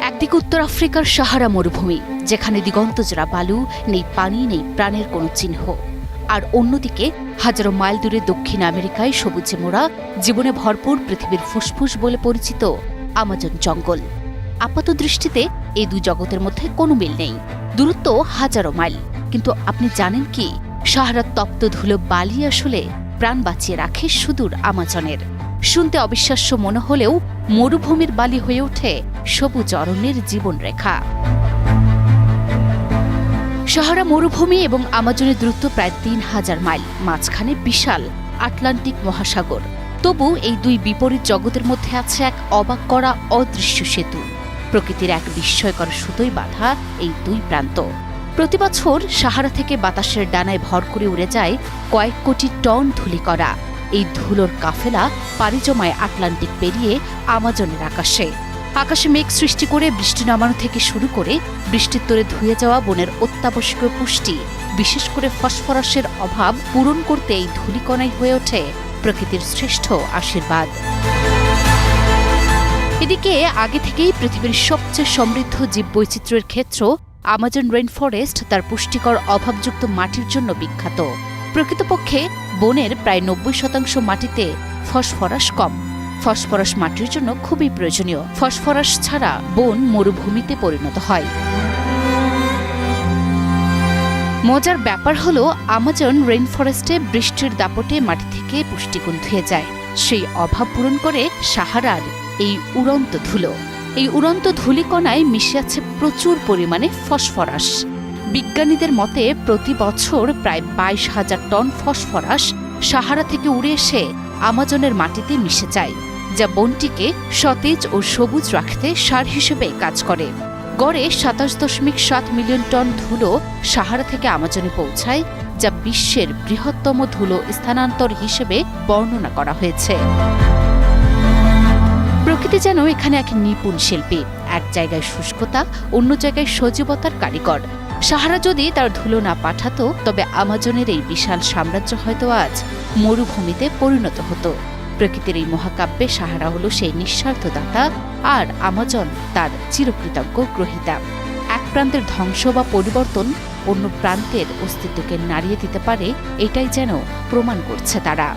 একদিকে উত্তর আফ্রিকার সাহারা মরুভূমি, যেখানে দিগন্তজোড়া বালু, নেই পানি, নেই প্রাণের কোনো চিহ্ন। আর অন্যদিকে হাজারো মাইল দূরে দক্ষিণ আমেরিকায় সবুজে মোড়া, জীবনে ভরপুর পৃথিবীর ফুসফুস বলে পরিচিত আমাজন জঙ্গল। আপাত দৃষ্টিতে এই দুই জগতের মধ্যে কোনো মিল নেই, দূরত্ব হাজারো মাইল। কিন্তু আপনি জানেন কি, সাহারার তপ্ত ধুলো বালি আসলে প্রাণ বাঁচিয়ে রাখে সুদূর আমাজনের। শুনতে অবিশ্বাস্য মনে হলেও মরুভূমির বালি হয়ে ওঠে সবুজ অরণ্যের জীবনরেখা। সাহারা মরুভূমি এবং আমাজনের দূরত্ব প্রায় ৩,০০০ মাইল, মাঝখানে বিশাল আটলান্টিক মহাসাগর। তবু এই দুই বিপরীত জগতের মধ্যে আছে এক অবাক করা অদৃশ্য সেতু। প্রকৃতির এক বিস্ময়কর সুতোয় বাঁধা এই দুই প্রান্ত। প্রতি বছর সাহারা থেকে বাতাসের ডানায় ভর করে উড়ে যায় কয়েক কোটি টন ধূলিকণা। এই ধুলোর কাফেলা পাড়ি জমায় আটলান্টিক পেরিয়ে আমাজনের আকাশে। আকাশে মেঘ সৃষ্টি করে বৃষ্টি নামানো থেকে শুরু করে বৃষ্টির তোরে ধুয়ে যাওয়া বনের অত্যাবশ্যকীয় পুষ্টি, বিশেষ করে ফসফরাসের অভাব পূরণ করতে এই ধূলিকণাই হয়ে ওঠে প্রকৃতির শ্রেষ্ঠ আশীর্বাদ। এদিকে আগে থেকেই পৃথিবীর সবচেয়ে সমৃদ্ধ জীববৈচিত্র্যের ক্ষেত্র আমাজন রেইনফরেস্ট তার পুষ্টিকর অভাবযুক্ত মাটির জন্য বিখ্যাত। প্রকৃতপক্ষে বনের প্রায় ৯০% মাটিতে ফসফরাস কম। ফসফরাস মাটির জন্য খুবই প্রয়োজনীয়। ফসফরাস ছাড়া বন মরুভূমিতে পরিণত হয়। মজার ব্যাপার হলো, আমাজন রেইনফরেস্টে বৃষ্টির দাপটে মাটি থেকে পুষ্টিগুণ ধুয়ে যায়। সেই অভাব পূরণ করে সাহারার এই উড়ন্ত ধুলো। এই উড়ন্ত ধূলিকণায় মিশে আছে প্রচুর পরিমাণে ফসফরাস। বিজ্ঞানীদের মতে প্রতি বছর প্রায় ২২,০০০ টন ফসফরাস সাহারা থেকে উড়ে এসে আমাজনের মাটিতে মিশে যায়, যা বনটিকে সতেজ ও সবুজ রাখতে সার হিসেবে কাজ করে। গড়ে ২৭.৭ মিলিয়ন টন ধুলো সাহারা থেকে আমাজনে পৌঁছায়, যা বিশ্বের বৃহত্তম ধুলো স্থানান্তর হিসেবে বর্ণনা করা হয়েছে। প্রকৃতি যেন এখানে এক নিপুণ শিল্পী, এক জায়গায় শুষ্কতা, অন্য জায়গায় সজীবতার কারিগর। সাহারা যদি তার ধুলো না পাঠাতো, তবে আমাজনের এই বিশাল সাম্রাজ্য হয়তো আজ মরুভূমিতে পরিণত হতো। প্রকৃতির এই মহাকাব্যে সাহারা হলো সেই নিঃস্বার্থ দাতা, আর আমাজন তার চিরকৃতজ্ঞ গ্রহীতা। এক প্রান্তের ধ্বংস বা পরিবর্তন অন্য প্রান্তের অস্তিত্বকে নাড়িয়ে দিতে পারে, এটাই যেন প্রমাণ করছে তারা।